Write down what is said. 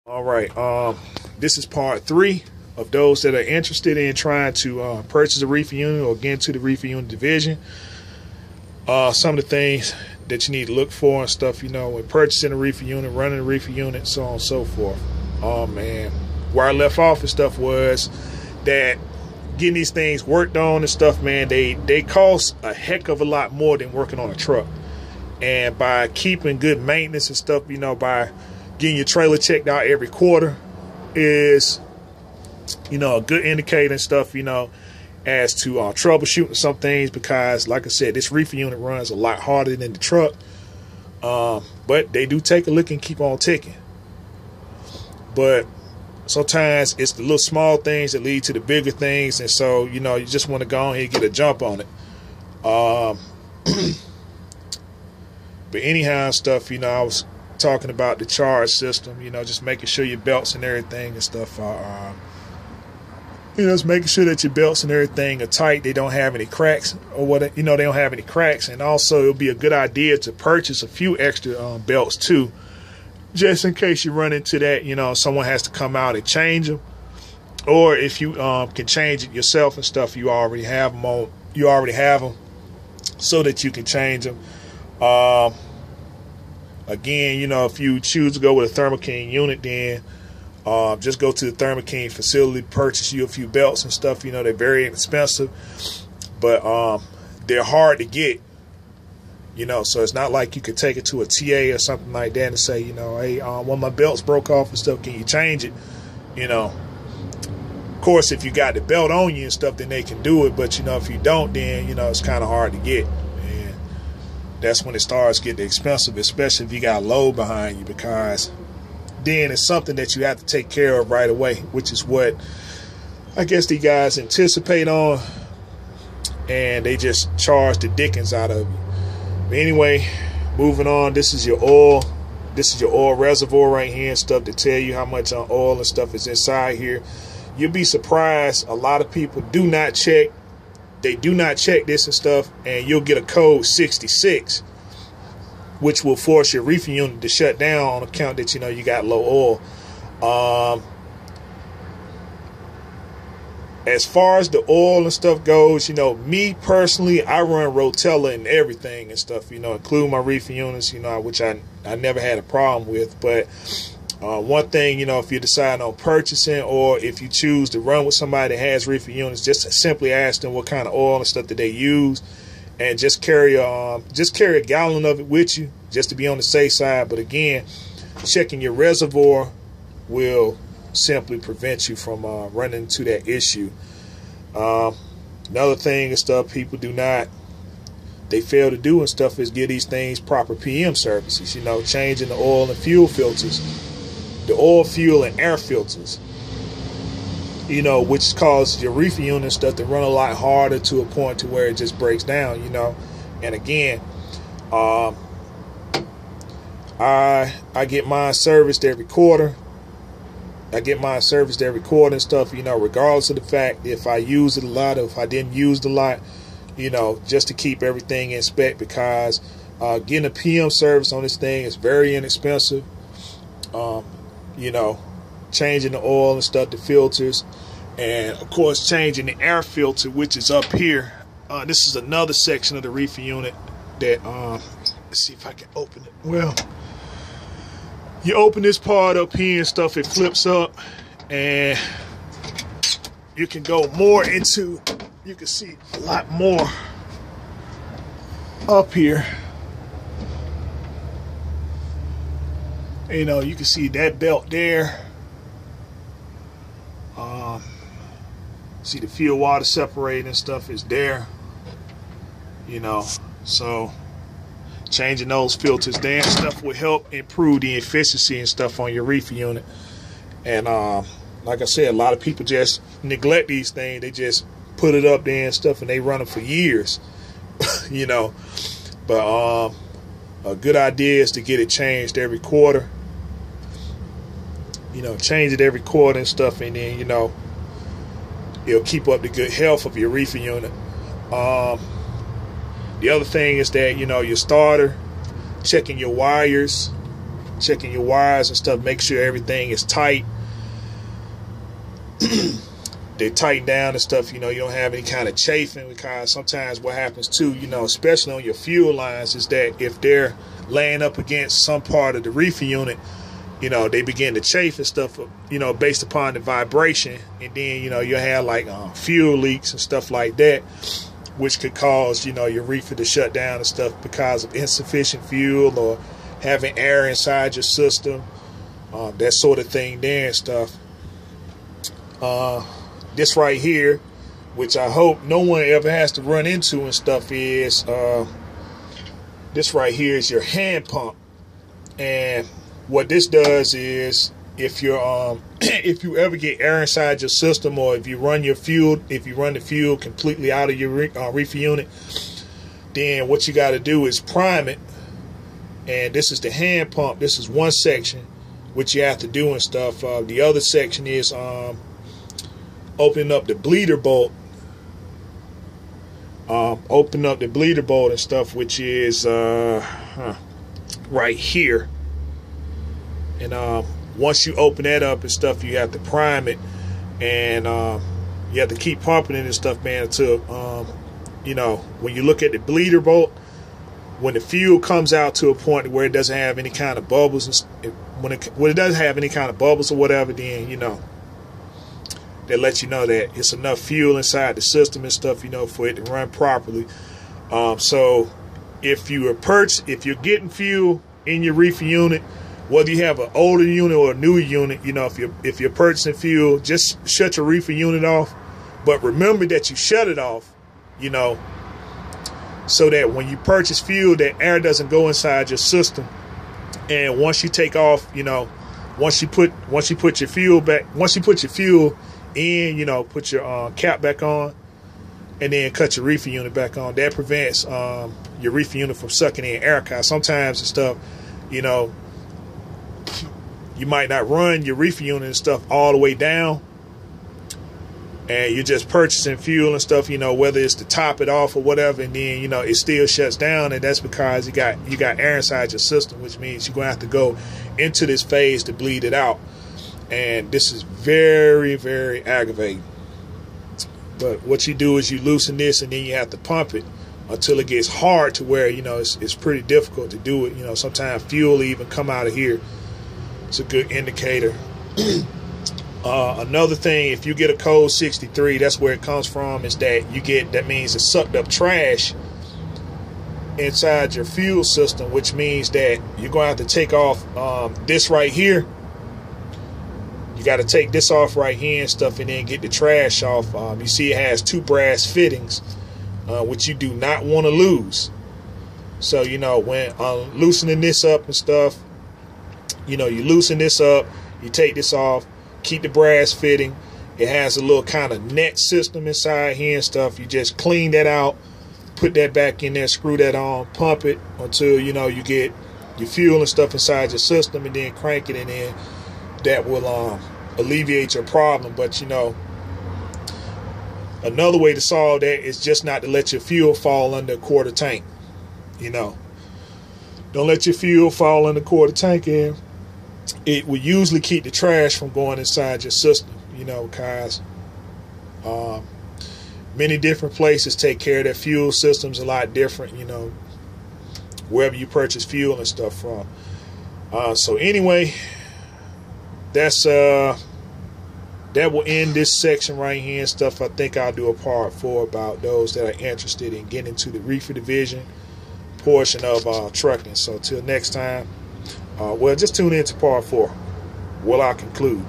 All right, this is part 3 of those that are interested in trying to purchase a reefer unit or get into the reefer unit division. Some of the things that you need to look for and stuff, you know, when purchasing a reefer unit, running a reefer unit, so on and so forth. Man, where I left off and stuff was that getting these things worked on and stuff, man, they cost a heck of a lot more than working on a truck. And by keeping good maintenance and stuff, you know, by getting your trailer checked out every quarter is, you know, a good indicator and stuff, you know, as to troubleshooting some things, because like I said, this reefer unit runs a lot harder than the truck, but they do take a look and keep on ticking. But sometimes it's the little small things that lead to the bigger things, and so, you know, you just want to go ahead and get a jump on it. But anyhow, stuff, you know, I was talking about the charge system, you know, just making sure your belts and everything and stuff are, you know, just making sure that your belts and everything are tight. They don't have any cracks or what, you know, they don't have any cracks. And also it'll be a good idea to purchase a few extra belts too, just in case you run into that, you know, someone has to come out and change them. Or if you can change it yourself and stuff, you already have them on, so that you can change them. Again, you know, if you choose to go with a Thermo King unit, then just go to the Thermo King facility, purchase you a few belts and stuff. You know, they're very inexpensive, but they're hard to get, you know, so it's not like you could take it to a TA or something like that and say, you know, hey, one of my belts broke off and stuff, can you change it? You know, of course, if you got the belt on you and stuff, then they can do it, but, you know, if you don't, then, you know, it's kind of hard to get. That's when it starts getting expensive, especially if you got a load behind you, because then it's something that you have to take care of right away, which is what I guess the guys anticipate on, and they just charge the dickens out of you. But anyway, moving on, this is your oil. This is your oil reservoir right here and stuff to tell you how much oil and stuff is inside here. You'll be surprised. A lot of people do not check. They do not check this and stuff, and you'll get a code 66, which will force your reefer unit to shut down on account that, you know, you got low oil. As far as the oil and stuff goes, you know, me personally, I run Rotella and everything and stuff, you know, including my reefer units, you know, which I never had a problem with. But one thing, you know, if you decide on purchasing, or if you choose to run with somebody that has reefer units, just simply ask them what kind of oil and stuff that they use, and just carry a gallon of it with you, just to be on the safe side. But again, checking your reservoir will simply prevent you from running into that issue. Another thing and stuff people they fail to do and stuff is give these things proper PM services, you know, changing the oil and fuel filters, the oil, fuel, and air filters, you know, which causes your reefer unit and stuff to run a lot harder to a point to where it just breaks down, you know. And again, I get mine serviced every quarter. I get mine serviced every quarter and stuff, you know, regardless of the fact if I use it a lot or if I didn't use it a lot, you know, just to keep everything in spec, because getting a PM service on this thing is very inexpensive. You know, changing the oil and stuff, the filters, and of course changing the air filter, which is up here. This is another section of the reefer unit that let's see if I can open it. Well, you open this part up here and stuff, it flips up, and you can go more into, you can see a lot more up here. You know, you can see that belt there. See the fuel water separating and stuff is there. You know, so changing those filters there and stuff will help improve the efficiency and stuff on your reefer unit. And like I said, a lot of people just neglect these things. They just put it up there and stuff, and they run them for years. You know, but a good idea is to get it changed every quarter. You know, change it every quarter and stuff, and then, you know, it'll keep up the good health of your reefer unit. The other thing is that, you know, your starter, checking your wires, checking your wires and stuff, make sure everything is tight. They tighten down and stuff, you know, you don't have any kind of chafing, because sometimes what happens too, you know, especially on your fuel lines, is that if they're laying up against some part of the reefer unit, you know, they begin to chafe and stuff, you know, based upon the vibration. And then, you know, you'll have like fuel leaks and stuff like that, which could cause, you know, your reefer to shut down and stuff because of insufficient fuel or having air inside your system, that sort of thing there and stuff. This right here, which I hope no one ever has to run into and stuff, is this right here is your hand pump. And what this does is, if you're if you ever get air inside your system, or if you run the fuel completely out of your reefer unit, then what you got to do is prime it. And this is the hand pump. This is one section which you have to do and stuff. The other section is opening up the bleeder bolt. Open up the bleeder bolt and stuff, which is right here. And once you open that up and stuff, you have to prime it, and you have to keep pumping it and stuff, man, until you know, when you look at the bleeder bolt, when the fuel comes out to a point where it doesn't have any kind of bubbles, and when it doesn't have any kind of bubbles or whatever, then, you know, that lets you know that it's enough fuel inside the system and stuff, you know, for it to run properly. So if you're getting fuel in your reefer unit, whether you have an older unit or a newer unit, you know, if you're purchasing fuel, just shut your reefer unit off. But remember that you shut it off, you know, so that when you purchase fuel, that air doesn't go inside your system. And once you take off, you know, once you put your fuel in, you know, put your cap back on, and then cut your reefer unit back on. That prevents your reefer unit from sucking in air. Cause sometimes and stuff, you know, you might not run your reefer unit and stuff all the way down, and you're just purchasing fuel and stuff, you know, whether it's to top it off or whatever, and then, you know, it still shuts down, and that's because you got air inside your system, which means you're gonna have to go into this phase to bleed it out. And this is very, very aggravating. But what you do is you loosen this, and then you have to pump it until it gets hard to where, you know, it's pretty difficult to do it. You know, sometimes fuel even come out of here. It's a good indicator. Another thing, if you get a code 63, that's where it comes from, is that means it sucked up trash inside your fuel system, which means that you're going to have to take off this right here. You got to take this off right here and stuff, and then get the trash off. You see it has two brass fittings, which you do not want to lose. So, you know, when loosening this up and stuff, you know, you loosen this up, you take this off, keep the brass fitting. It has a little kind of net system inside here and stuff. You just clean that out, put that back in there, screw that on, pump it until, you know, you get your fuel and stuff inside your system, and then crank it, and then that will alleviate your problem. But, you know, another way to solve that is just not to let your fuel fall under a quarter tank. You know, don't let your fuel fall under a quarter tank, and it will usually keep the trash from going inside your system, you know, because many different places take care of their fuel systems a lot different, you know, wherever you purchase fuel and stuff from. So anyway, that's that will end this section right here and stuff. I think I'll do a part 4 about those that are interested in getting into the reefer division portion of trucking. So till next time, well, just tune in to part 4. Will I conclude?